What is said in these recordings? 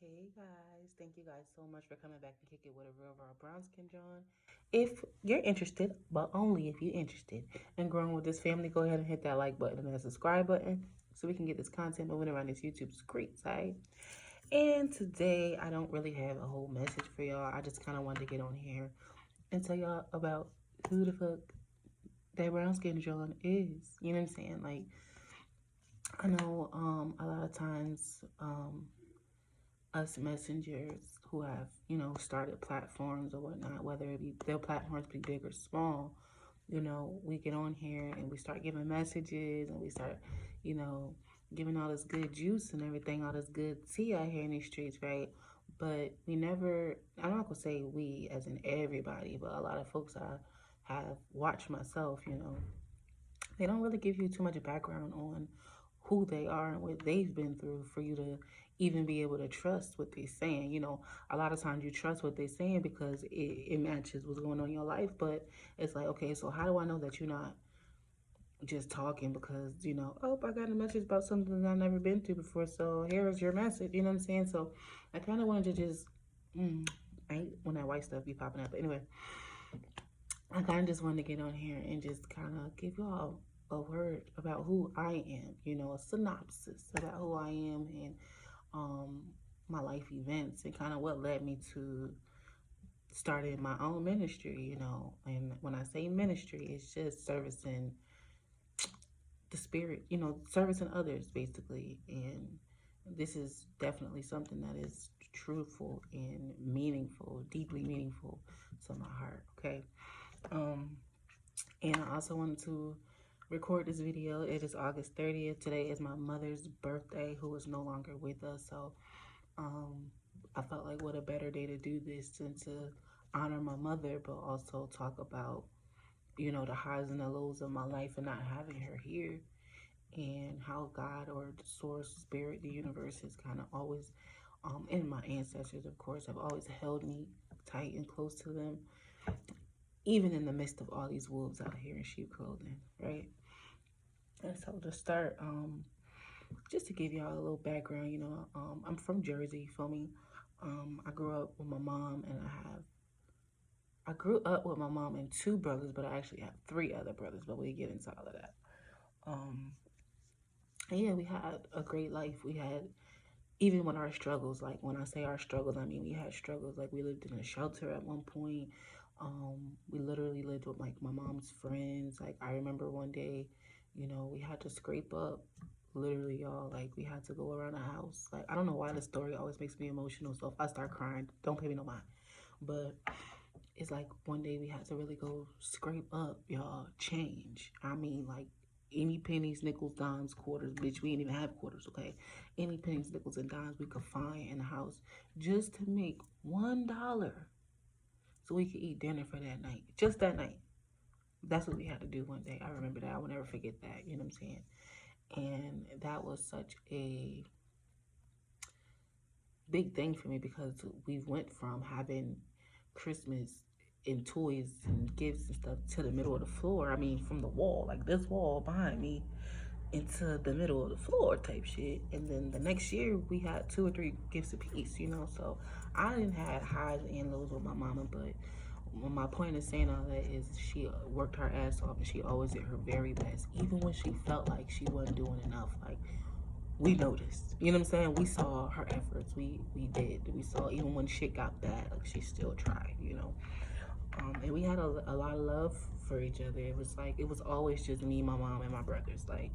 Hey guys, thank you guys so much for coming back and kick it with a real raw brown skin John. If you're interested, but only if you're interested in growing with this family, go ahead and hit that like button and that subscribe button so we can get this content moving around this YouTube screen site. And today I don't really have a whole message for y'all. I just kind of wanted to get on here and tell y'all about who the fuck that brown skin John is. You know what I'm saying? Like, I know a lot of times us messengers who have, started platforms or whatnot, whether it be their platforms be big or small, we get on here and we start giving messages and we start, you know, giving all this good juice and everything, all this good tea out here in these streets, right? But we never, I'm not gonna say we as in everybody, but a lot of folks I have watched myself, they don't really give you too much background on who they are and what they've been through for you to even be able to trust what they're saying. A lot of times you trust what they're saying because it matches what's going on in your life, but it's like, okay, so how do I know that you're not just talking because, oh, I got a message about something that I've never been through before, so here's your message, you know what I'm saying? So I kind of wanted to just, I hate when that white stuff be popping up, but anyway, I kind of just wanted to get on here and just kind of give y'all a word about who I am, a synopsis about who I am and um, my life events and kind of what led me to starting my own ministry. And when I say ministry, it's just servicing the spirit, servicing others basically. And this is definitely something that is truthful and meaningful, deeply meaningful to my heart, okay? Um, And I also wanted to record this video. It is August 30th. Today is my mother's birthday, who is no longer with us. So I felt like what a better day to do this than to honor my mother, but also talk about, the highs and the lows of my life and not having her here. And how God or the source, spirit, the universe has kind of always, and my ancestors, of course, have always held me tight and close to them even in the midst of all these wolves out here in sheep clothing, right? And so to start, just to give y'all a little background, I'm from Jersey, you feel me? I grew up with my mom, and I grew up with my mom and two brothers, but I actually have three other brothers, but we get into all of that. Um, and yeah, we had a great life. We had, even with our struggles, like when I say our struggles, I mean we had struggles. Like we lived in a shelter at one point. We literally lived with like my mom's friends. Like I remember one day, we had to scrape up, literally, y'all. Like we had to go around the house. Like I don't know why this story always makes me emotional. So if I start crying, don't pay me no mind. But it's like one day we had to really go scrape up, y'all, change. I mean, like any pennies, nickels, dimes, quarters, bitch, we didn't even have quarters, okay? Any pennies, nickels, and dimes we could find in the house just to make $1 so we could eat dinner for that night. Just that night. That's what we had to do one day. I remember that. I will never forget that. You know what I'm saying? And that was such a big thing for me because we went from having Christmas and toys and gifts and stuff to the middle of the floor. I mean, from the wall, like this wall behind me, into the middle of the floor type shit. And then the next year we had two or three gifts apiece. So I didn't have highs and lows with my mama, but my point of saying all that is she worked her ass off and she always did her very best, even when she felt like she wasn't doing enough. Like we noticed, you know what I'm saying? We saw her efforts. We did. We saw even when shit got bad, like she still tried. And we had a lot of love for each other. It was like it was always just me, my mom, and my brothers. Like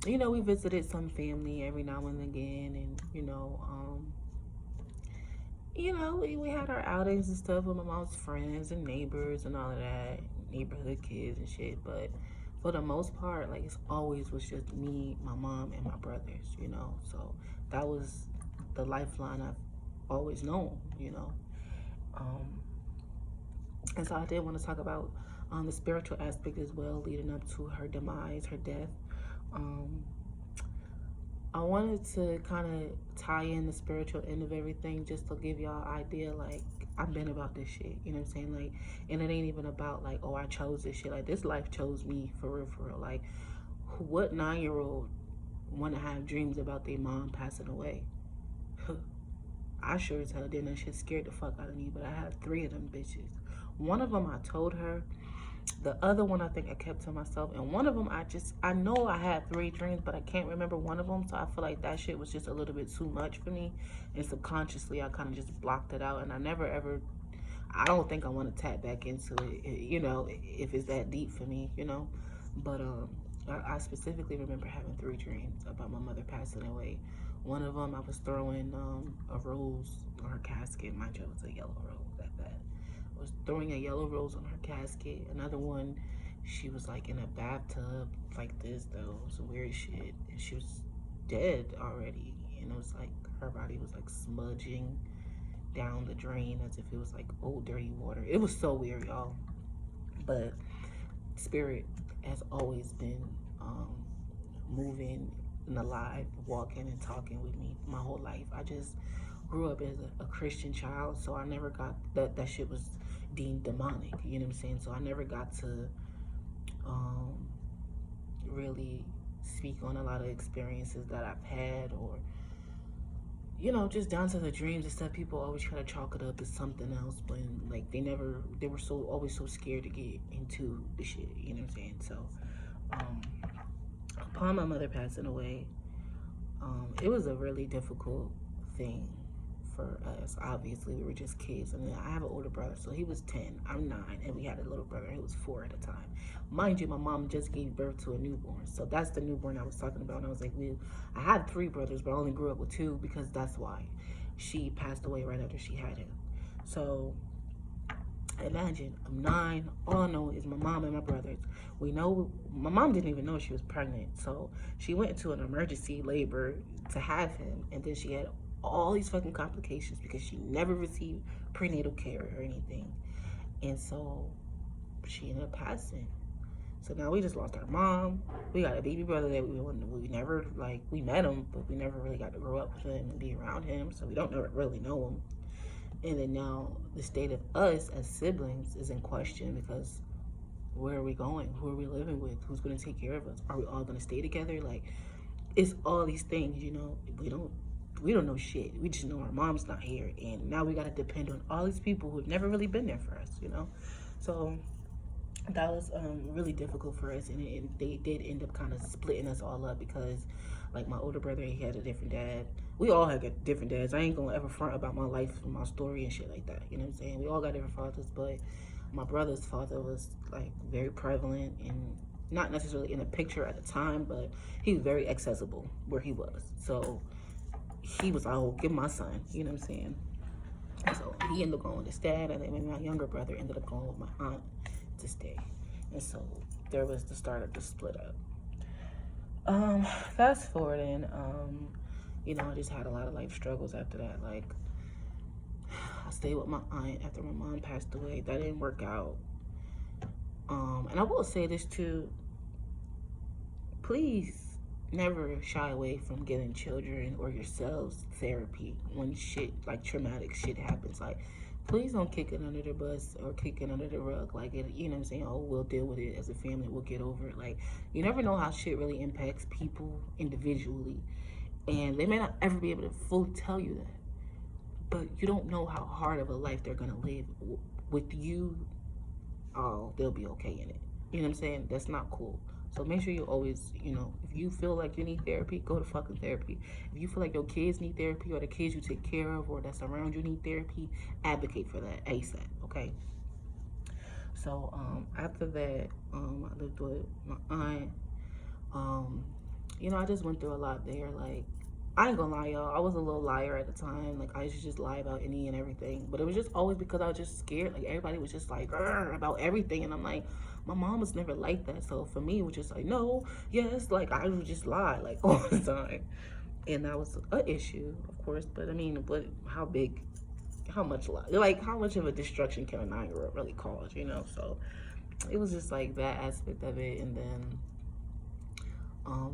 we visited some family every now and again, and we had our outings and stuff with my mom's friends and neighbors and all of that, neighborhood kids and shit. But for the most part, like it's always was just me, my mom, and my brothers. So that was the lifeline I've always known. Um, and so I did want to talk about the spiritual aspect as well, leading up to her demise, her death. Um, I wanted to kind of tie in the spiritual end of everything just to give y'all an idea, like, I've been about this shit, you know what I'm saying? Like, and it ain't even about, like, oh, I chose this shit. Like, this life chose me, for real, for real. Like, what 9-year-old want to have dreams about their mom passing away? I sure as hell didn't. That shit scared the fuck out of me. But I had 3 of them bitches. One of them I told her. The other one I think I kept to myself. And one of them I know I had 3 dreams, but I can't remember one of them. So I feel like that shit was just a little bit too much for me. And subconsciously I kind of just blocked it out. And I never ever, I don't think I want to tap back into it, you know, if it's that deep for me, you know. But I specifically remember having 3 dreams about my mother passing away. One of them, I was throwing a rose on her casket. Mind you, it was a yellow rose at that. I was throwing a yellow rose on her casket. Another one, she was like in a bathtub like this though, some weird shit. And she was dead already. And it was like her body was like smudging down the drain as if it was like old dirty water. It was so weird, y'all. But spirit has always been moving and alive, walking and talking with me my whole life. I just grew up as a Christian child, so I never got that shit was deemed demonic, you know what I'm saying? So I never got to really speak on a lot of experiences that I've had, or you know, just down to the dreams and stuff. People always try to chalk it up as something else, when like they were always so scared to get into the shit, you know what I'm saying? So upon my mother passing away, it was a really difficult thing for us. Obviously, we were just kids. I mean, I have an older brother, so he was 10, I'm 9, and we had a little brother, he was 4 at the time. Mind you, my mom just gave birth to a newborn, so that's the newborn I was talking about. And I was like, I had 3 brothers, but I only grew up with 2 because that's why. She passed away right after she had him. So imagine, I'm 9, all I know is my mom and my brothers. We know, my mom didn't even know she was pregnant, so she went into an emergency labor to have him, and then she had all these fucking complications because she never received prenatal care or anything. And so she ended up passing. So now we just lost our mom. We got a baby brother that we never, like, we met him, but we never really got to grow up with him and be around him, so we don't really know him. And then now the state of us as siblings is in question, because where are we going? Who are we living with? Who's going to take care of us? Are we all going to stay together? Like, it's all these things, you know. We don't know shit. We just know our mom's not here, and now we got to depend on all these people who've never really been there for us, you know. So that was really difficult for us, and they did end up kind of splitting us all up, because like my older brother, he had a different dad. We all had different dads. I ain't gonna ever front about my life and my story and shit like that, you know what I'm saying? We all got different fathers, but my brother's father was like very prevalent, and not necessarily in a picture at the time, but he was very accessible where he was. So he was like, oh, give my son, you know what I'm saying? So he ended up going with his dad, and then my younger brother ended up going with my aunt to stay. And so there was the start of the split up. Fast forwarding, you know, I just had a lot of life struggles after that. Like, I stayed with my aunt after my mom passed away. That didn't work out. And I will say this too, please never shy away from giving children or yourselves therapy when shit, like traumatic shit happens. Like, please don't kick it under the bus or kick it under the rug. Like, it, you know what I'm saying? Oh, we'll deal with it as a family. We'll get over it. Like, you never know how shit really impacts people individually. And they may not ever be able to fully tell you that. But you don't know how hard of a life they're going to live with you. Oh, they'll be okay in it. You know what I'm saying? That's not cool. So make sure you always, you know, if you feel like you need therapy, go to fucking therapy. If you feel like your kids need therapy, or the kids you take care of or that's around you need therapy, advocate for that ASAP, okay? So after that, I lived with my aunt. You know, I just went through a lot there. Like, I ain't gonna lie, y'all, I was a little liar at the time. Like, I used to just lie about any and everything. But it was just always because I was just scared. Like, everybody was just like, about everything. And I'm like, my mom was never like that. So for me, it was just like, no, yes, like, I would just lie, like, all the time. And that was an issue, of course. But I mean, how much lie? Like, how much of a destruction can a 9-year-old really cause, you know? So it was just like that aspect of it. And then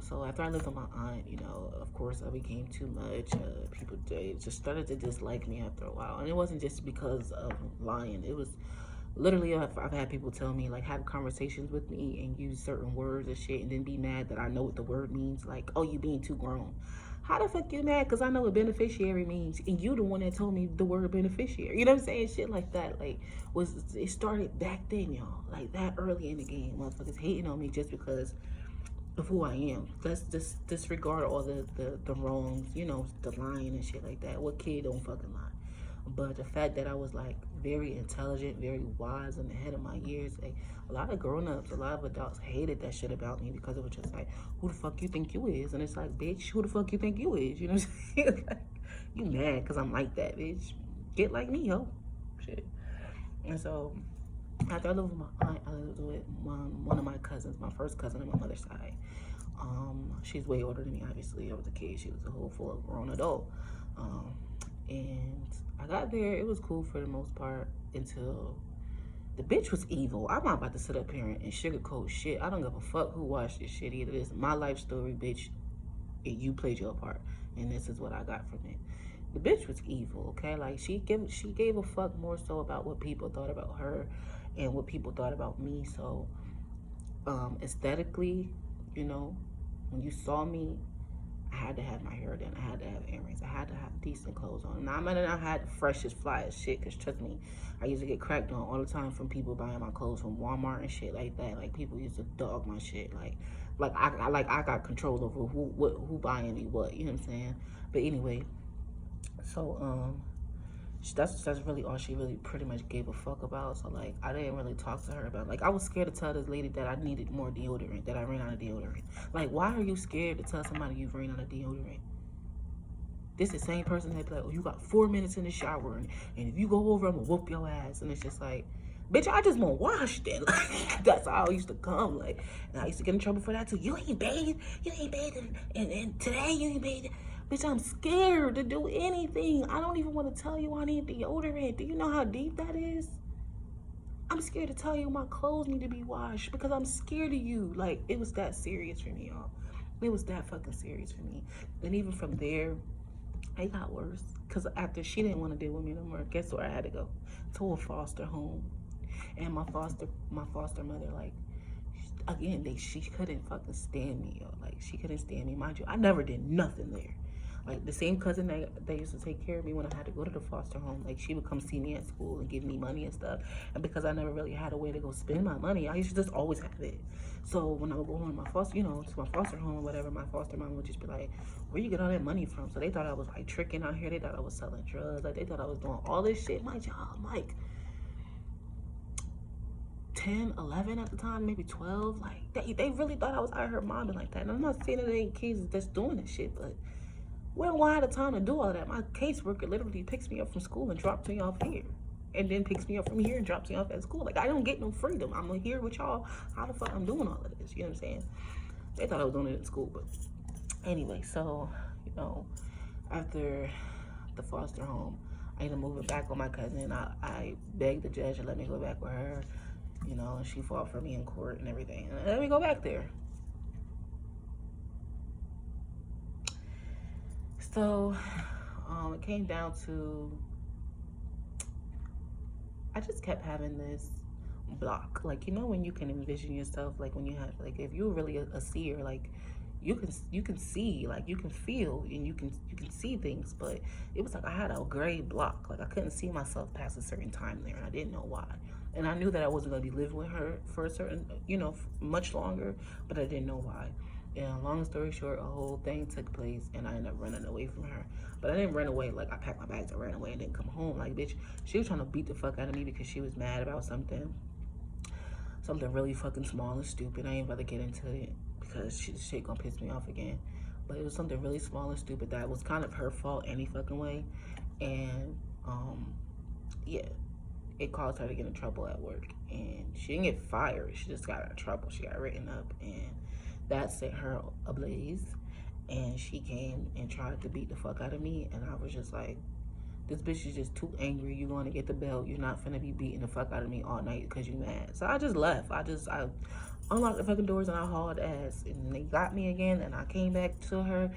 so after I lived with my aunt, you know, of course I became too much. People just started to dislike me after a while. And it wasn't just because of lying. It was literally, I've had people tell me, like, have conversations with me and use certain words and shit, and then be mad that I know what the word means. Like, oh, you being too grown. How the fuck you mad? Because I know what beneficiary means. And you the one that told me the word beneficiary. You know what I'm saying? Shit like that. Like, it started back then, y'all. Like, that early in the game. Motherfuckers hating on me just because of who I am. Let's just disregard all the wrongs, you know, the lying and shit like that. What kid don't fucking lie? But the fact that I was like very intelligent, very wise, and ahead of my years, like, a lot of grown-ups, a lot of adults hated that shit about me because it was just like, who the fuck you think you is? And it's like, bitch, who the fuck you think you is? You know what I'm saying? Like, you mad because I'm like that, bitch. Get like me, ho. Shit. And so after I lived with my aunt, I lived with one of my cousins, my first cousin on my mother's side. She's way older than me, obviously. I was a kid. She was a whole full grown adult. And I got there. It was cool for the most part until the bitch was evil. I'm not about to sit up here and sugarcoat shit. I don't give a fuck who watched this shit either. This is my life story, bitch. And you played your part. And this is what I got from it. The bitch was evil, okay? Like, she gave a fuck more so about what people thought about her and what people thought about me. So, aesthetically, you know, when you saw me, I had to have my hair done. I had to have earrings. I had to have decent clothes on. Now, I might not have freshest, flyest shit, because trust me, I used to get cracked on all the time from people buying my clothes from Walmart and shit like that. Like, people used to dog my shit. Like I got control over who buying me what. You know what I'm saying? But anyway, so that's really all she really pretty much gave a fuck about. So like, I didn't really talk to her about, like, I was scared to tell this lady that I needed more deodorant, that I ran out of deodorant. Like, why are you scared to tell somebody you've ran out of deodorant? This is the same person that be like, oh, you got 4 minutes in the shower, and if you go over, I'm gonna whoop your ass. And it's just like, bitch, I just want washed then. Like, that's how I used to come. Like, and I used to get in trouble for that too. You ain't bathed, and today you ain't bathed. Bitch, I'm scared to do anything. I don't even want to tell you I need deodorant. Do you know how deep that is? I'm scared to tell you my clothes need to be washed because I'm scared of you. Like, it was that serious for me, y'all. It was that fucking serious for me. And even from there, it got worse. Because after she didn't want to deal with me no more, guess where I had to go? To a foster home. And my foster mother, like, again, she couldn't fucking stand me, yo. Like, she couldn't stand me. Mind you, I never did nothing there. Like, the same cousin that used to take care of me when I had to go to the foster home, like, she would come see me at school and give me money and stuff. And because I never really had a way to go spend my money, I used to just always have it. So when I would go on my foster, you know, to my foster home or whatever, my foster mom would just be like, where you get all that money from? So they thought I was, like, tricking out here. They thought I was selling drugs. Like, they thought I was doing all this shit. My job, like 10, 11 at the time, maybe 12. Like, they really thought I was out here mobbing like that. And I'm not saying that ain't kids that's doing this shit, but when will I have the time to do all that? My caseworker literally picks me up from school and drops me off here. And then picks me up from here and drops me off at school. Like, I don't get no freedom. I'm here with y'all. How the fuck I'm doing all of this? You know what I'm saying? They thought I was doing it in school, but anyway, so, you know, after the foster home, I ended up moving back with my cousin. I begged the judge to let me go back with her. You know, and she fought for me in court and everything. And let me go back there. So, it came down to, I just kept having this block. Like, you know, when you can envision yourself, like, when you have, like, if you're really a seer, like, you can see, like, you can feel, and you can see things, but it was like I had a gray block. Like, I couldn't see myself past a certain time there, and I didn't know why. And I knew that I wasn't going to be living with her for a certain, you know, much longer, but I didn't know why. And long story short, a whole thing took place, and I ended up running away from her. But I didn't run away, like, I packed my bags and ran away and didn't come home. Like, bitch, she was trying to beat the fuck out of me because she was mad about something really fucking small and stupid. I ain't about to get into it because shit gonna piss me off again. But it was something really small and stupid that was kind of her fault any fucking way. And, yeah, it caused her to get in trouble at work. And she didn't get fired. She just got in trouble. She got written up, and that set her ablaze. And she came and tried to beat the fuck out of me. And I was just like, this bitch is just too angry. You going to get the belt. You're not finna be beating the fuck out of me all night because you mad. So I just left. I unlocked the fucking doors and I hauled ass. And they got me again. And I came back to her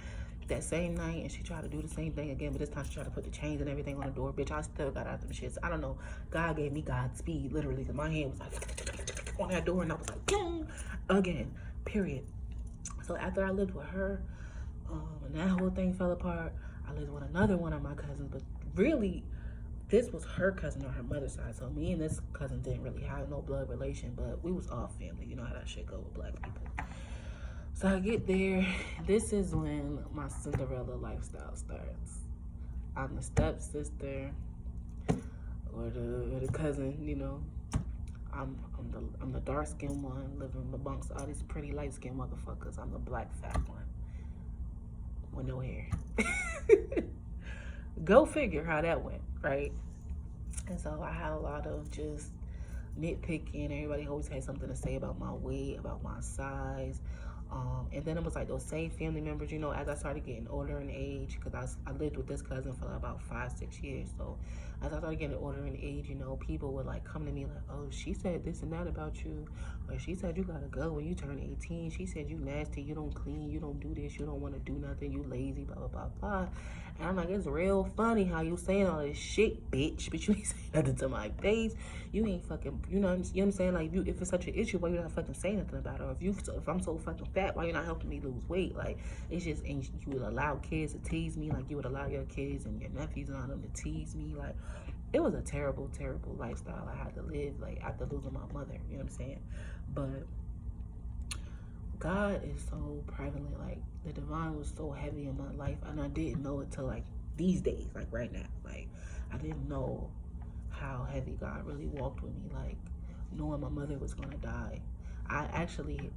that same night, and she tried to do the same thing again, but this time she tried to put the chains and everything on the door. Bitch, I still got out them shits. I don't know. God gave me Godspeed, literally, because my hand was like on that door, and I was like, again, period. So after I lived with her, And that whole thing fell apart. I lived with another one of my cousins, but really, this was her cousin on her mother's side. So me and this cousin didn't really have no blood relation, but we was all family. You know how that shit go with black people. So I get there. This is when my Cinderella lifestyle starts. I'm the stepsister or the cousin, you know. I'm the dark skinned one living amongst all these pretty light skinned motherfuckers. I'm the black fat one with no hair. Go figure how that went, right? And so I had a lot of just nitpicking. Everybody always had something to say about my weight, about my size. And then it was like those same family members, you know, as I started getting older in age, because I lived with this cousin for about 5-6 years. So as I started getting older in age, you know, people would like come to me like, oh, she said this and that about you. Or she said you gotta go when you turn 18. She said you nasty, you don't clean, you don't do this, you don't want to do nothing, you lazy, blah, blah, blah, blah. And I'm like, it's real funny how you saying all this shit, bitch, but you ain't saying nothing to my face. You ain't fucking, you know what I'm saying? Like, if it's such an issue, why you not fucking saying nothing about it? Or if I'm so fucking fat, why you not helping me lose weight? Like, it's just, and you would allow kids to tease me, like you would allow your kids and your nephews and all them to tease me. Like, it was a terrible, terrible lifestyle I had to live, like, after losing my mother, you know what I'm saying? But God is so prevalent. Like, the divine was so heavy in my life, and I didn't know it till like these days, like right now. Like, I didn't know how heavy God really walked with me, like knowing my mother was gonna die. I actually,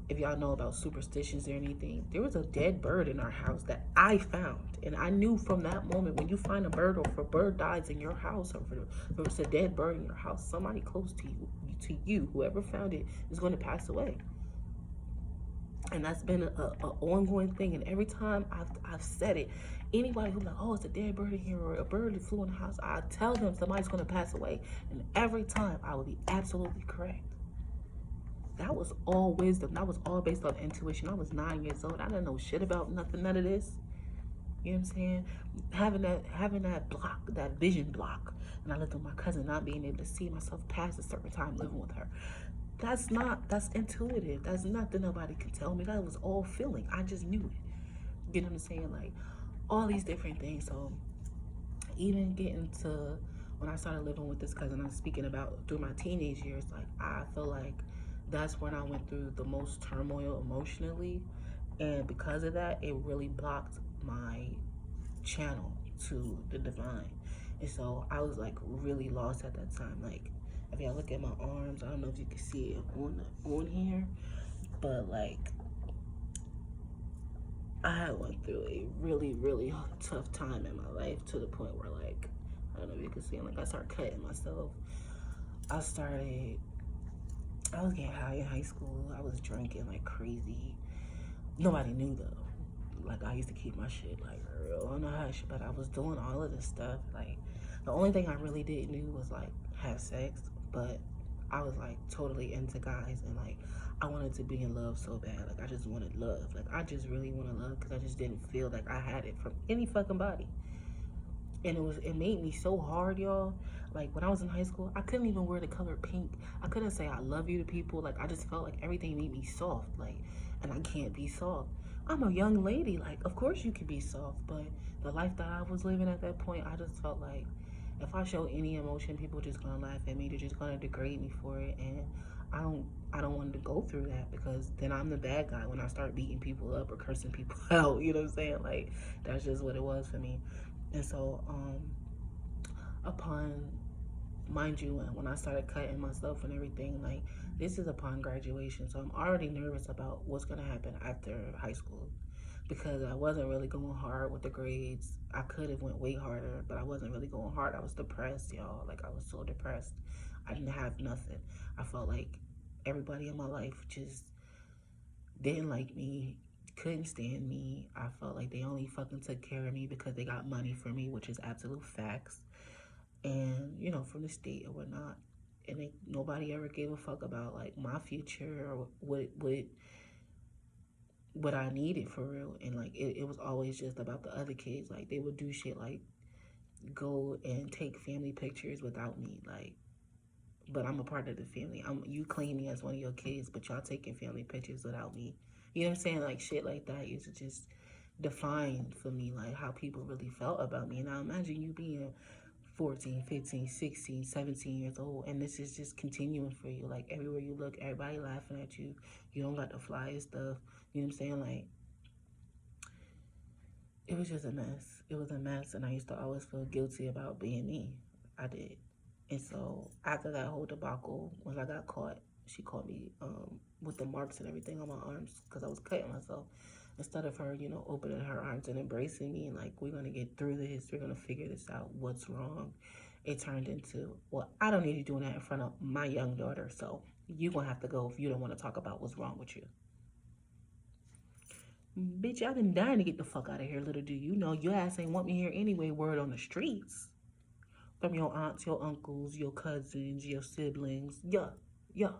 if y'all know about superstitions or anything, there was a dead bird in our house that I found, and I knew from that moment, when you find a bird, or if a bird dies in your house, or if it's a dead bird in your house, somebody close to you, whoever found it, is going to pass away. And that's been a ongoing thing. And every time I've said it, anybody who's like, oh, it's a dead bird in here, or a bird that flew in the house, I tell them somebody's going to pass away. And every time I would be absolutely correct. That was all wisdom. That was all based on intuition. I was 9 years old. I didn't know shit about nothing, none of this. You know what I'm saying? Having that block, that vision block. And I lived with my cousin, not being able to see myself past a certain time living with her. That's intuitive. That's nothing nobody can tell me. That was all feeling. I just knew it. You know what I'm saying? Like, all these different things. So even getting to when I started living with this cousin, I'm speaking about through my teenage years, like, I feel like that's when I went through the most turmoil emotionally. And because of that, it really blocked my channel to the divine. And so I was like really lost at that time. Like, if y'all look at my arms, I don't know if you can see it on here, but like, I went through a really, really tough time in my life, to the point where, like, I don't know if you can see it, like, I started cutting myself. I was getting high in high school. I was drinking like crazy. Nobody knew though. Like, I used to keep my shit like real on the hush, but I was doing all of this stuff. Like, the only thing I really didn't do was like have sex, but I was like totally into guys, and like I wanted to be in love so bad. Like, I just wanted love. Like, I just really wanted love, because I just didn't feel like I had it from any fucking body. And it made me so hard, y'all. Like, when I was in high school, I couldn't even wear the color pink. I couldn't say I love you to people. Like, I just felt like everything made me soft. Like, and I can't be soft. I'm a young lady. Like, of course you can be soft, but the life that I was living at that point, I just felt like if I show any emotion, people are just gonna laugh at me. They're just gonna degrade me for it, and I don't want to go through that, because then I'm the bad guy when I start beating people up or cursing people out. You know what I'm saying? Like, that's just what it was for me. And so, upon, mind you, when I started cutting myself and everything, like, this is upon graduation, so I'm already nervous about what's gonna happen after high school, because I wasn't really going hard with the grades. I could have went way harder, but I wasn't really going hard. I was depressed, y'all. Like, I was so depressed. I didn't have nothing. I felt like everybody in my life just didn't like me, couldn't stand me. I felt like they only fucking took care of me because they got money for me, which is absolute facts. And, you know, from the state or whatnot. And nobody ever gave a fuck about like my future or what I needed for real. And like, it was always just about the other kids. Like, they would do shit like go and take family pictures without me. Like, but I'm a part of the family. You claim me as one of your kids, but y'all taking family pictures without me. You know what I'm saying? Like, shit like that used to just defined for me, like, how people really felt about me. Now, imagine you being 14, 15, 16, 17 years old, and this is just continuing for you. Like, everywhere you look, everybody laughing at you. You don't got the flyest stuff. You know what I'm saying? Like, it was just a mess. It was a mess, and I used to always feel guilty about being me. I did. And so after that whole debacle, when I got caught, she caught me with the marks and everything on my arms because I was cutting myself. Instead of her, opening her arms and embracing me and like, we're gonna get through this, we're gonna figure this out, what's wrong, it turned into, well, I don't need you doing that in front of my young daughter, so you're gonna have to go if you don't want to talk about what's wrong with you. Bitch, I've been dying to get the fuck out of here. Little do you know, your ass ain't want me here anyway. Word on the streets. From your aunts, your uncles, your cousins, your siblings. Yeah, yeah.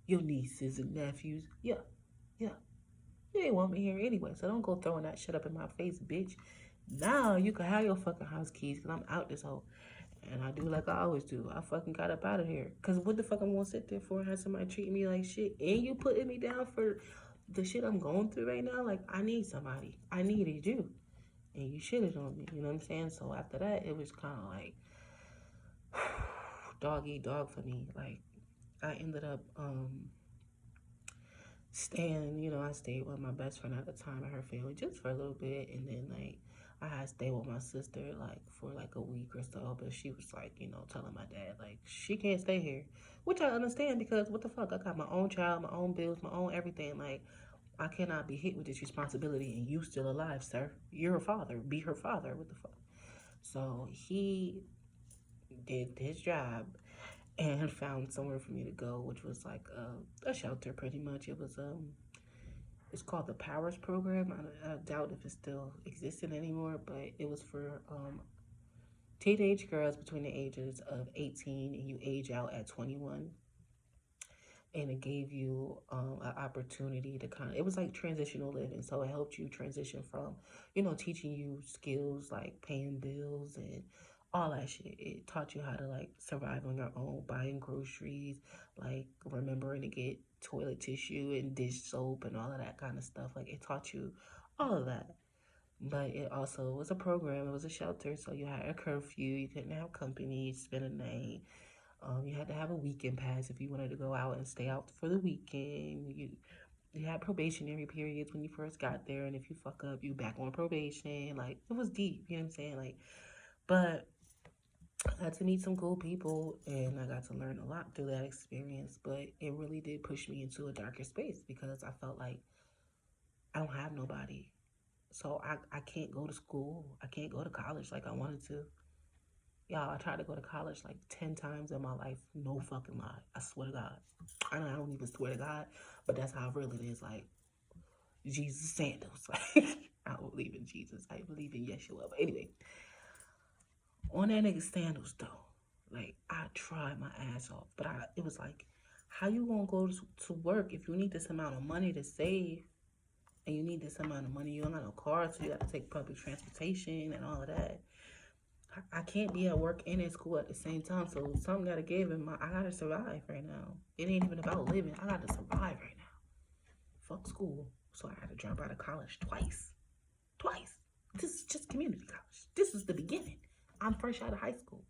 Your nieces and nephews. Yeah, yeah. You ain't want me here anyway, so don't go throwing that shit up in my face, bitch. Now you can have your fucking house keys, because I'm out this hole. And I do like I always do. I fucking got up out of here. Because what the fuck I'm going to sit there for and have somebody treating me like shit? And you putting me down for the shit I'm going through right now? Like, I need somebody. I needed you. And you shitted on me. You know what I'm saying? So after that, it was kind of like dog eat dog for me. Like, I ended up staying, I stayed with my best friend at the time and her family just for a little bit. And then, like, I had stayed with my sister, like, for, like, a week or so. But she was, like, telling my dad, like, she can't stay here. Which I understand because, what the fuck? I got my own child, my own bills, my own everything. Like, I cannot be hit with this responsibility and you still alive, sir. You're a father. Be her father. What the fuck? So, he did his job and found somewhere for me to go, which was, like, a shelter, pretty much. It was, it's called the Powers Program. I doubt if it still existed anymore, but it was for teenage girls between the ages of 18 and you age out at 21. And it gave you an opportunity to it was like transitional living. So it helped you transition from, teaching you skills like paying bills and all that shit. It taught you how to like survive on your own, buying groceries, like remembering to get toilet tissue and dish soap and all of that kind of stuff. Like it taught you all of that. But it also was a program. It was a shelter. So you had a curfew. You couldn't have company, spend a night. You had to have a weekend pass if you wanted to go out and stay out for the weekend. You had probationary periods when you first got there, and if you fuck up, you back on probation. Like, it was deep, you know what I'm saying? Like, but I had to meet some cool people, and I got to learn a lot through that experience, but it really did push me into a darker space because I felt like I don't have nobody. So I can't go to school. I can't go to college like I wanted to. Y'all, I tried to go to college like 10 times in my life. No fucking lie. I swear to God. I don't even swear to God, but that's how real it is. Like, Jesus sandals. Like, I don't believe in Jesus. I believe in Yeshua. But anyway, on that nigga sandals, though, like, I tried my ass off. But it was like, how you gonna go to work if you need this amount of money to save and you need this amount of money? You don't got no car, so you got to take public transportation and all of that. I can't be at work and in school at the same time, so something gotta give, and I gotta survive right now. It ain't even about living. I gotta survive right now. Fuck school. So I had to drop out of college twice. Twice. This is just community college. This is the beginning. I'm fresh out of high school,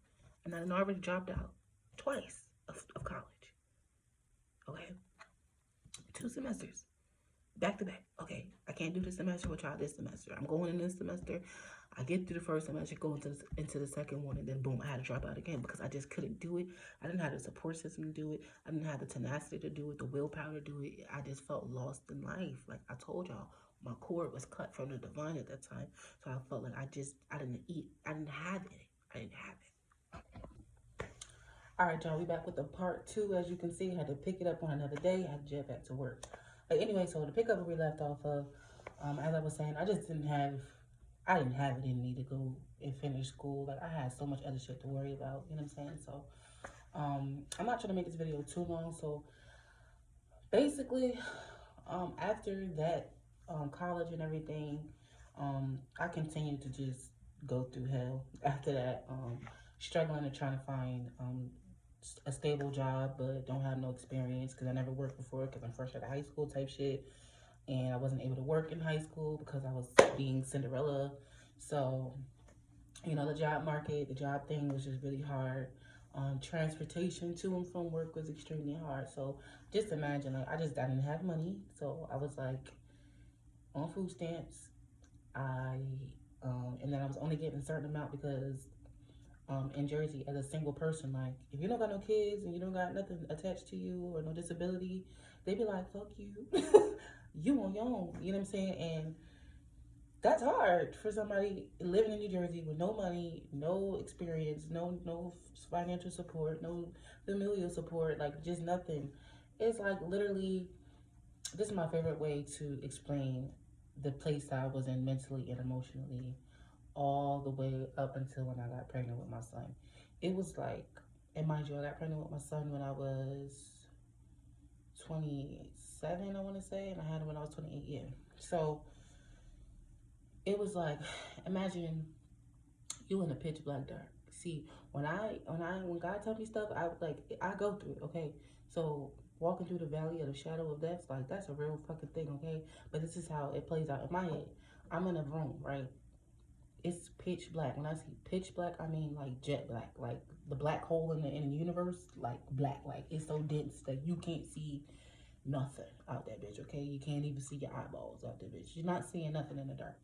and I already dropped out twice of college. Okay? 2 semesters. Back to back. Okay, I can't do this semester with y'all this semester. I'm going in this semester. I get through the first semester, go into the second one, and then boom, I had to drop out again because I just couldn't do it. I didn't have the support system to do it. I didn't have the tenacity to do it, the willpower to do it. I just felt lost in life. Like I told y'all, my cord was cut from the divine at that time. So I felt like I didn't eat. I didn't have it. I didn't have it. All right, y'all, we back with the part 2. As you can see, I had to pick it up on another day. I had to jet back to work. But anyway, so to pick up where we left off of, as I was saying, I didn't have it in me to go and finish school. Like, I had so much other shit to worry about, you know what I'm saying? So, I'm not trying to make this video too long. So, basically, after that, college and everything, I continued to just go through hell. After that, struggling and trying to find, a stable job, but don't have no experience because I never worked before because I'm fresh out of high school type shit. and I wasn't able to work in high school because I was being Cinderella. So, you know, the job market, the job thing was just really hard. Transportation to and from work was extremely hard. So just imagine, like, I didn't have money. So I was like on food stamps. And then I was only getting a certain amount because in Jersey, as a single person, like, if you don't got no kids and you don't got nothing attached to you or no disability, they be like, fuck you. You on your own. You know what I'm saying? And that's hard for somebody living in New Jersey with no money, no experience, no financial support, no familial support, like just nothing. It's like literally, this is my favorite way to explain the place that I was in mentally and emotionally all the way up until when I got pregnant with my son. It was like, and mind you, I got pregnant with my son when I was 27, I want to say, and I had him when I was 28. Yeah. So it was like, imagine you in a pitch black dark. See, when God tells me stuff, I go through it. Okay, so walking through the valley of the shadow of death, like that's a real fucking thing. Okay, but this is how it plays out in my head. I'm in a room, right? It's pitch black. When I say pitch black, I mean like jet black, like the black hole in the universe, like black, like it's so dense that you can't see nothing out that bitch. Okay, you can't even see your eyeballs out that bitch. You're not seeing nothing in the dark.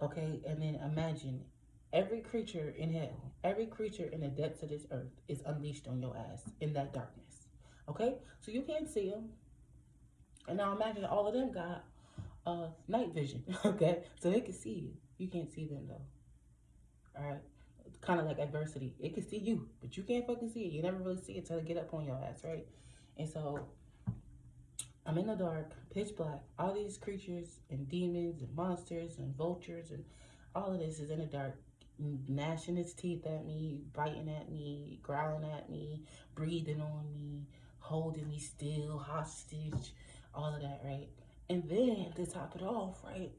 Okay, and then imagine every creature in hell, every creature in the depths of this earth is unleashed on your ass in that darkness. Okay, so you can't see them, and now imagine all of them got night vision. Okay, so they can see you. You can't see them though. All right, kind of like adversity. It can see you, but you can't fucking see it. You never really see it till it get up on your ass, right? And so I'm in the dark, pitch black. All these creatures and demons and monsters and vultures and all of this is in the dark, gnashing its teeth at me, biting at me, growling at me, breathing on me, holding me still, hostage, all of that, right? And then to top it off, right?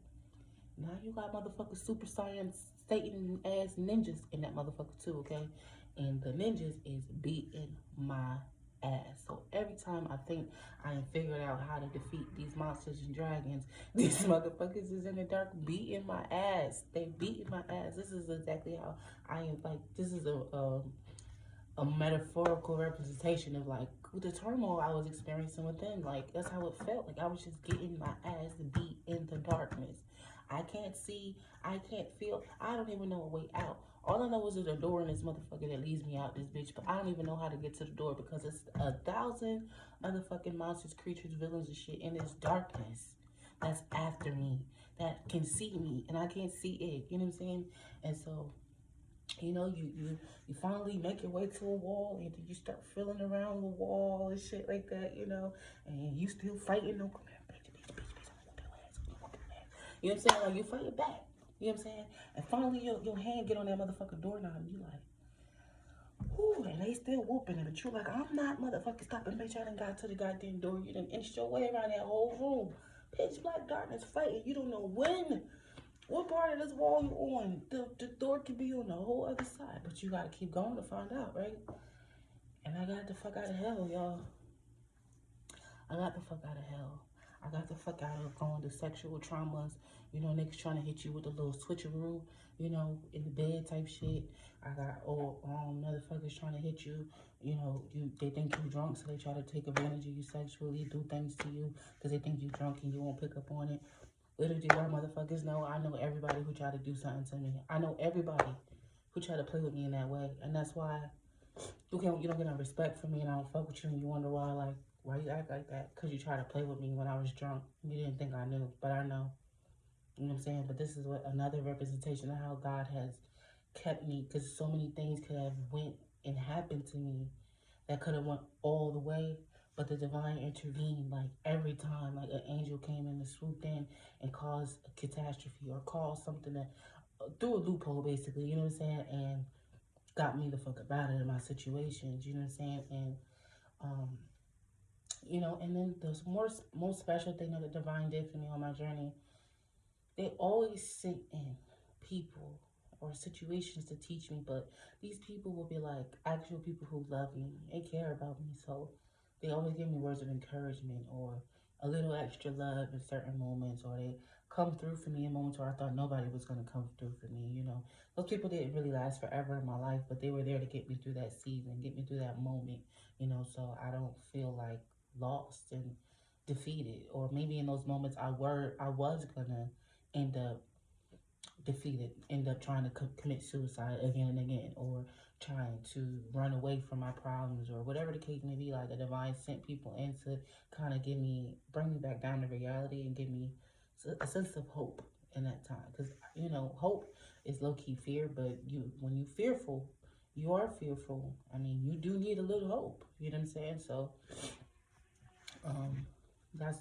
Now you got motherfucking super science Satan ass ninjas in that motherfucker too, okay? And the ninjas is beating my ass. So every time I think I am figuring out how to defeat these monsters and dragons, these motherfuckers is in the dark beating my ass. They beating my ass. This is exactly how I am. Like, this is a metaphorical representation of like the turmoil I was experiencing within. Like, that's how it felt. Like I was just getting my ass beat in the darkness. I can't see, I can't feel, I don't even know a way out. All I know is there's a door in this motherfucker that leads me out this bitch, but I don't even know how to get to the door because it's 1,000 other fucking monsters, creatures, villains, and shit in this darkness that's after me, that can see me, and I can't see it. You know what I'm saying? And so, you know, you finally make your way to a wall, and you start feeling around the wall and shit like that, you know, and you still fighting. No, come here, bitch, you know what I'm saying? Like, you fight it back. You know what I'm saying? And finally, your hand get on that motherfucking doorknob, and you like, whoo, and they still whooping it. But you like, I'm not motherfucking stopping, bitch. I done got to the goddamn door. You done inched your way around that whole room. Pitch black darkness fighting. You don't know when, what part of this wall you on. The door could be on the whole other side. But you got to keep going to find out, right? And I got the fuck out of hell, y'all. I got the fuck out of hell. I got the fuck out of going to sexual traumas. You know, niggas trying to hit you with a little switcheroo, you know, in the bed type shit. I got motherfuckers trying to hit you. You know, they think you drunk, so they try to take advantage of you sexually, do things to you because they think you drunk and you won't pick up on it. Little do y'all motherfuckers know, I know everybody who tried to do something to me. I know everybody who tried to play with me in that way, and that's why you don't get no respect from me, and I don't fuck with you, and you wonder why, like, why you act like that? Because you tried to play with me when I was drunk. You didn't think I knew, but I know. You know what I'm saying? But this is what another representation of how God has kept me, because so many things could have went and happened to me that could have went all the way, but the divine intervened, like every time, like an angel came in and swooped in and caused a catastrophe or caused something that through a loophole, basically, you know what I'm saying, and got me the fuck up out of my situations, you know what I'm saying, and you know, and then the most special thing that the divine did for me on my journey, they always sent in people or situations to teach me, but these people will be like actual people who love me and care about me, so they always give me words of encouragement or a little extra love in certain moments, or they come through for me in moments where I thought nobody was going to come through for me. You know, those people didn't really last forever in my life, but they were there to get me through that season, get me through that moment, you know, so I don't feel like lost and defeated. Or maybe in those moments I was going to end up defeated, end up trying to commit suicide again and again, or trying to run away from my problems, or whatever the case may be. Like, the divine sent people in to kind of bring me back down to reality and give me a sense of hope in that time. Because, you know, hope is low-key fear, but when you fearful, you are fearful. I mean, you do need a little hope. You know what I'm saying? So, that's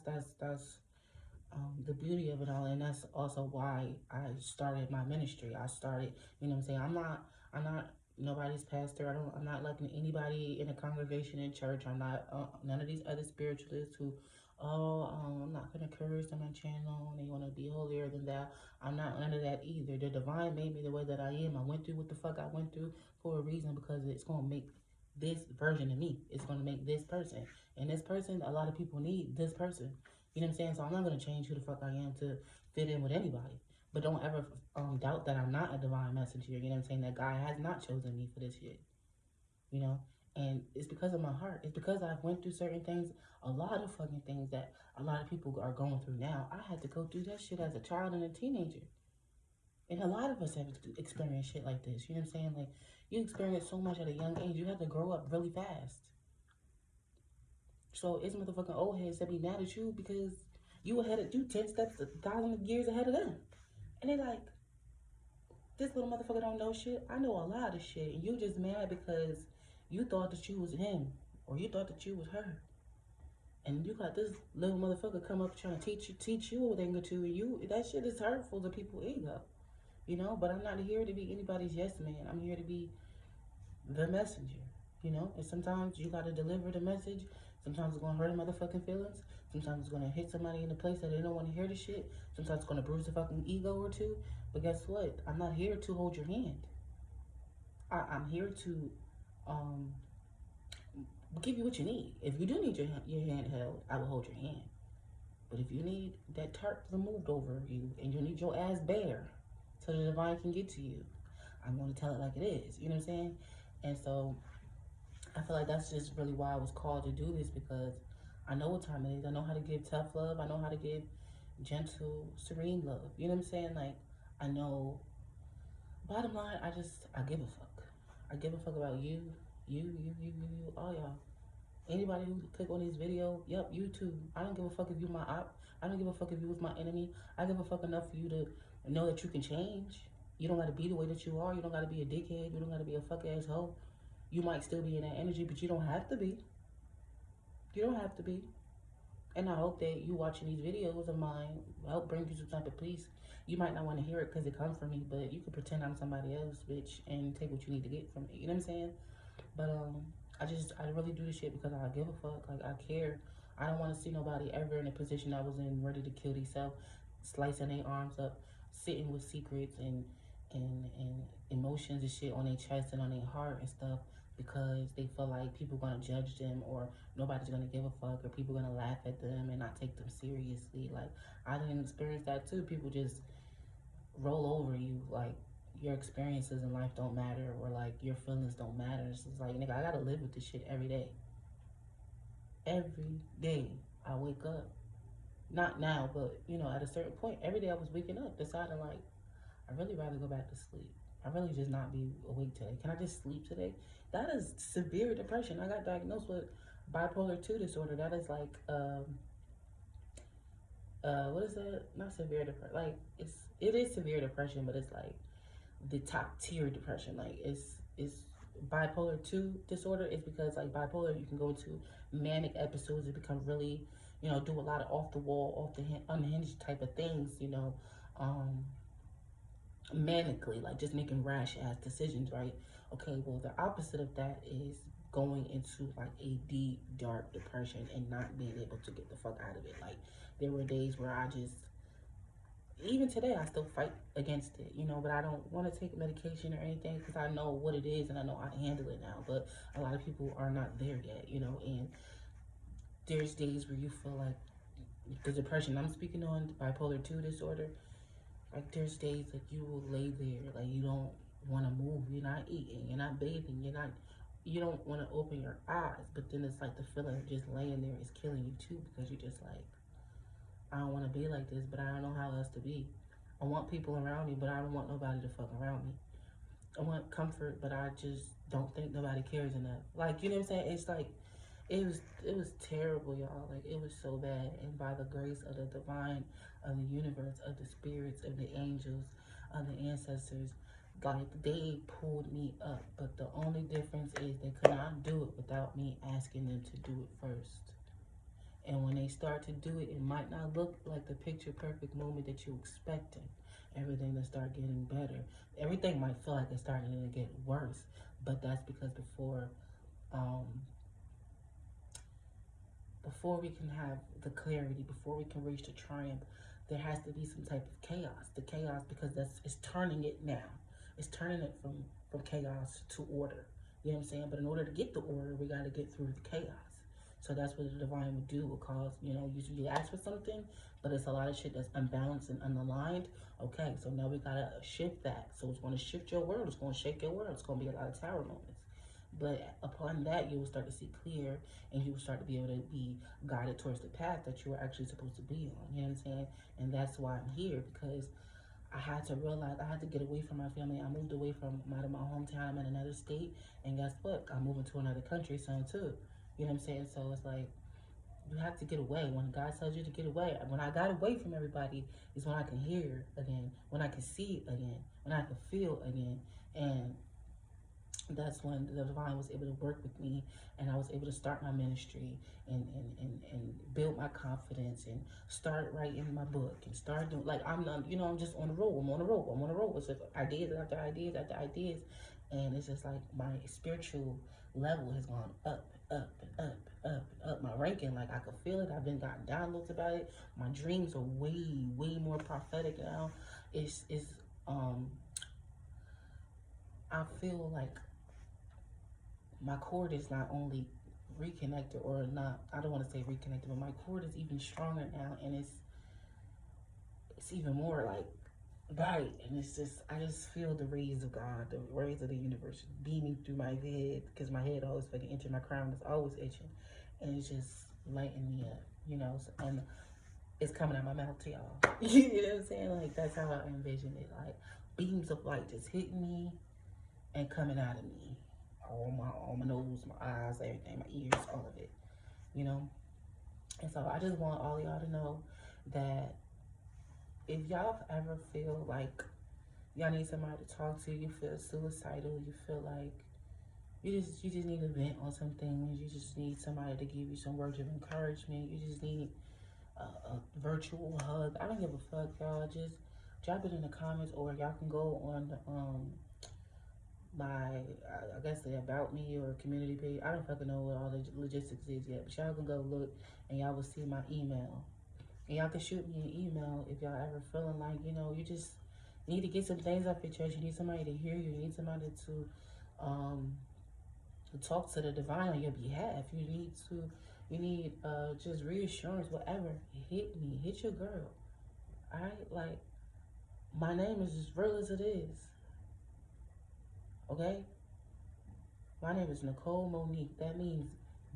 the beauty of it all. And that's also why I started my ministry. I started, you know what I'm saying, I'm not nobody's pastor. I'm not like anybody in a congregation in church. I'm not none of these other spiritualists who, I'm not gonna curse on my channel and they want to be holier than that. I'm not none of that either. The divine made me the way that I am. I went through what the fuck I went through for a reason, because it's gonna make this version of me. It's gonna make this person, and this person, a lot of people need this person. You know what I'm saying? So I'm not going to change who the fuck I am to fit in with anybody. But don't ever doubt that I'm not a divine messenger. You know what I'm saying? That God has not chosen me for this shit. You know? And it's because of my heart. It's because I've went through certain things, a lot of fucking things that a lot of people are going through now. I had to go through that shit as a child and a teenager. And a lot of us have experienced shit like this. You know what I'm saying? Like, you experience so much at a young age. You have to grow up really fast. So it's motherfucking old heads that be mad at you because you 10 steps, 1,000 years ahead of them. And they like, this little motherfucker don't know shit. I know a lot of shit. And you just mad because you thought that you was him, or you thought that you was her. And you got this little motherfucker come up trying to teach you a thing or two. And that shit is hurtful to people's ego. You know, but I'm not here to be anybody's yes man. I'm here to be the messenger. You know, and sometimes you gotta deliver the message. Sometimes it's gonna hurt a motherfucking feelings. Sometimes it's gonna hit somebody in a place that they don't want to hear the shit. Sometimes it's gonna bruise a fucking ego or two. But guess what? I'm not here to hold your hand. I'm here to give you what you need. If you do need your hand held, I will hold your hand. But if you need that tarp removed over you and you need your ass bare so the divine can get to you, I'm going to tell it like it is. You know what I'm saying? And so I feel like that's just really why I was called to do this, because I know what time it is. I know how to give tough love. I know how to give gentle, serene love. You know what I'm saying? Like, I know, bottom line, I give a fuck. I give a fuck about you, all y'all. Anybody who click on this video, yep, you too. I don't give a fuck if you my op. I don't give a fuck if you was my enemy. I give a fuck enough for you to know that you can change. You don't gotta be the way that you are. You don't gotta be a dickhead. You don't gotta be a fuck ass hoe. You might still be in that energy, but you don't have to be. You don't have to be. And I hope that you watching these videos of mine help bring you some type of peace. You might not want to hear it because it comes from me, but you can pretend I'm somebody else, bitch, and take what you need to get from it. You know what I'm saying? But I really do this shit because I give a fuck. Like, I care. I don't want to see nobody ever in a position I was in, ready to kill themselves, slicing their arms up, sitting with secrets and emotions and shit on their chest and on their heart and stuff, because they feel like people gonna judge them, or nobody's gonna give a fuck, or people gonna laugh at them and not take them seriously. Like, I didn't experience that too. People just roll over you like your experiences in life don't matter, or like your feelings don't matter. It's just like, nigga, I gotta live with this shit every day. Every day I wake up. Not now, but you know, at a certain point, every day I was waking up deciding like, I'd really rather go back to sleep. I'd really just not be awake today. Can I just sleep today? That is severe depression. I got diagnosed with bipolar 2 disorder. That is like, what is that? Not severe depression. Like, it is severe depression, but it's like the top tier depression. Like, it's bipolar 2 disorder. It's because like bipolar, you can go into manic episodes. It become really, you know, do a lot of off the wall, unhinged type of things, you know, manically, like just making rash ass decisions, right? Okay, well, the opposite of that is going into like a deep, dark depression and not being able to get the fuck out of it. Like, there were days where I just, even today, I still fight against it, you know, but I don't want to take medication or anything because I know what it is and I know how to handle it now. But a lot of people are not there yet, you know, and there's days where you feel like the depression I'm speaking on, bipolar 2 disorder, like there's days that you will lay there, like you don't want to move, you're not eating, you're not bathing, you don't want to open your eyes, but then it's like the feeling of just laying there is killing you too, because you're just like, I don't want to be like this, but I don't know how else to be. I want people around me, but I don't want nobody to fuck around me. I want comfort, but I just don't think nobody cares enough. Like, you know what I'm saying? It's like, it was terrible, y'all. Like, it was so bad. And by the grace of the divine, of the universe, of the spirits, of the angels, of the ancestors, like, they pulled me up. But the only difference is they could not do it without me asking them to do it first. And when they start to do it, it might not look like the picture perfect moment that you're expecting. Everything to start getting better. Everything might feel like it's starting to get worse, but that's because um, before we can have the clarity, before we can reach the triumph, there has to be some type of chaos. The chaos, because it's turning it now. It's turning it from chaos to order. You know what I'm saying? But in order to get the order, we got to get through the chaos. So that's what the divine would do. Will cause, you ask for something, but it's a lot of shit that's unbalanced and unaligned. Okay, so now we gotta shift that. So it's going to shift your world. It's going to shake your world. It's going to be a lot of tower moments. But upon that, you will start to see clear, and you will start to be able to be guided towards the path that you were actually supposed to be on. You know what I'm saying? And that's why I'm here, because I had to realize I had to get away from my family. I moved away from out of my hometown. I'm in another state, and guess what? I'm moving to another country soon too. You know what I'm saying? So it's like, you have to get away. When God tells you to get away, when I got away from everybody is when I can hear again, when I can see again, when I can feel again. And that's when the divine was able to work with me, and I was able to start my ministry and build my confidence and start writing my book and start doing, like, I'm not, I'm just on the road. I'm on the road. I'm on the road. It's like ideas after ideas after ideas. And it's just like my spiritual level has gone up, up, and up, and up, and up. My ranking, like, I could feel it. I've been gotten downloads about it. My dreams are way, way more prophetic now. Um, I feel like my cord is not only reconnected, or not, I don't want to say reconnected, but my cord is even stronger now, and it's even more like bright, and it's just, I just feel the rays of God, the rays of the universe beaming through my head, because my head always fucking itching, my crown is always itching, and it's just lighting me up, and it's coming out my mouth to y'all. You know what I'm saying? Like, that's how I envision it, like beams of light just hitting me and coming out of me. All my nose, my eyes, everything, my ears, all of it, And so I just want all y'all to know that if y'all ever feel like y'all need somebody to talk to, you feel suicidal, you feel like you just need to vent on some things, you just need somebody to give you some words of encouragement, you just need a virtual hug. I don't give a fuck, y'all. Just drop it in the comments, or y'all can go on the I guess the about me or community page. I don't fucking know what all the logistics is yet, but y'all can go look and y'all will see my email. And y'all can shoot me an email if y'all ever feeling like, you just need to get some things off your chest. You need somebody to hear you. You need somebody to talk to the divine on your behalf. You need just reassurance, whatever. Hit me. Hit your girl. Alright? Like, my name is as real as it is. Okay? My name is Nicole Monique. That means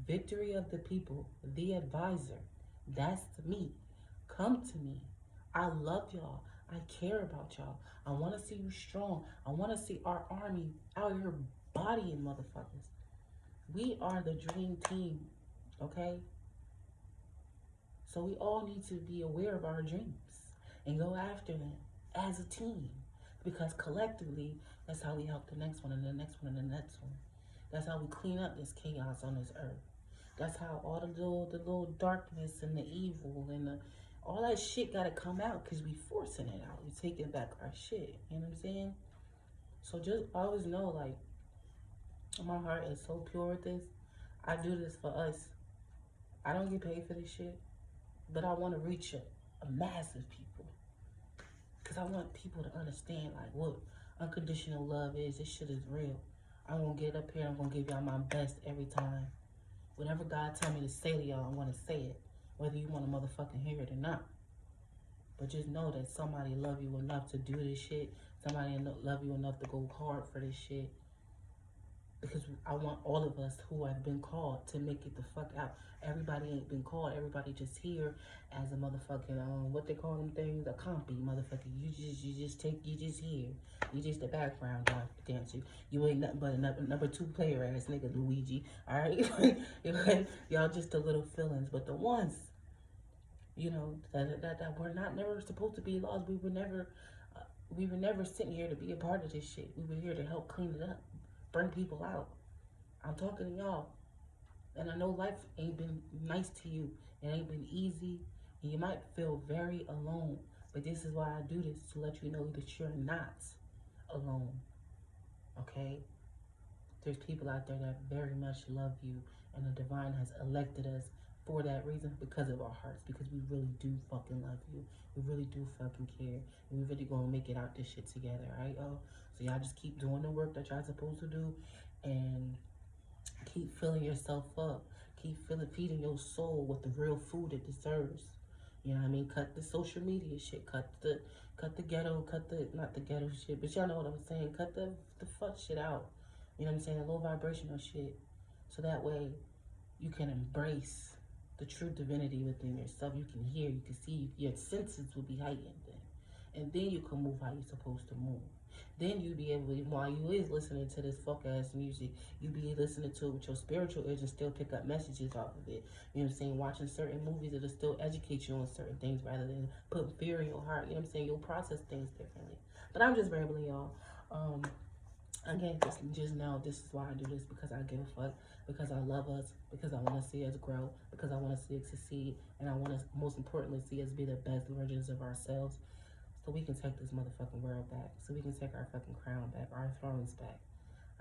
victory of the people, the advisor. That's me. Come to me. I love y'all. I care about y'all. I want to see you strong. I want to see our army out here bodying motherfuckers. We are the dream team, okay? So we all need to be aware of our dreams and go after them as a team. Because collectively, that's how we help the next one and the next one and the next one. That's how we clean up this chaos on this earth. That's how all the little darkness and the evil and all that shit gotta come out, because we forcing it out. We taking back our shit. You know what I'm saying? So just always know, like, my heart is so pure with this. I do this for us. I don't get paid for this shit, but I want to reach a massive people. Because I want people to understand, like, what unconditional love is. This shit is real. I'm going to get up here. I'm going to give y'all my best every time. Whatever God tell me to say to y'all, I want to say it. whether you want to motherfucking hear it or not. But just know that somebody love you enough to do this shit. Somebody love you enough to go hard for this shit. Because I want all of us who have been called to make it the fuck out. Everybody ain't been called. Everybody just here as a motherfucking what they call them things, a compy motherfucker. You just here. You just the background dancer. You ain't nothing but a number 2 player ass nigga Luigi. All right, y'all just the little feelings, but the ones, you know, that we're never supposed to be lost. We were never sitting here to be a part of this shit. We were here to help clean it up. Bring people out. I'm talking to y'all. And I know life ain't been nice to you. It ain't been easy. And you might feel very alone. But this is why I do this, to let you know that you're not alone. Okay? There's people out there that very much love you. And the divine has elected us for that reason, because of our hearts. Because we really do fucking love you. We really do fucking care. And we really gonna make it out this shit together, right, y'all? So y'all just keep doing the work that y'all supposed to do, and keep filling yourself up. Keep feeding your soul with the real food it deserves. You know what I mean? Cut the social media shit. Cut the ghetto. Not the ghetto shit, but y'all know what I'm saying. Cut the fuck shit out. You know what I'm saying? The low vibrational shit. So that way you can embrace the true divinity within yourself. You can hear, you can see, your senses will be heightened then. And then you can move how you're supposed to move. Then you be able to, while you is listening to this fuck ass music, you be listening to it with your spiritual ears and still pick up messages off of it. You know what I'm saying? Watching certain movies that'll still educate you on certain things rather than putting fear in your heart. You know what I'm saying? You'll process things differently. But I'm just rambling, y'all. Again, just know this is why I do this, because I give a fuck, because I love us, because I want to see us grow, because I want to see us succeed, and I want to, most importantly, see us be the best versions of ourselves, so we can take this motherfucking world back, so we can take our fucking crown back, our thrones back.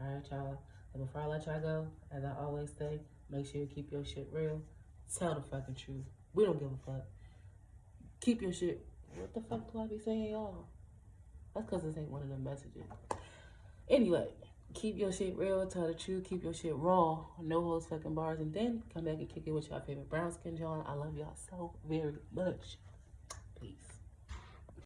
All right, y'all. And before I let y'all go, as I always say, make sure you keep your shit real. Tell the fucking truth. We don't give a fuck. Keep your shit. What the fuck do I be saying, y'all? That's because this ain't one of them messages. Anyway, keep your shit real, tell the truth, keep your shit raw, no holds fucking bars, and then come back and kick it with your favorite brown skin John. I love y'all so very much.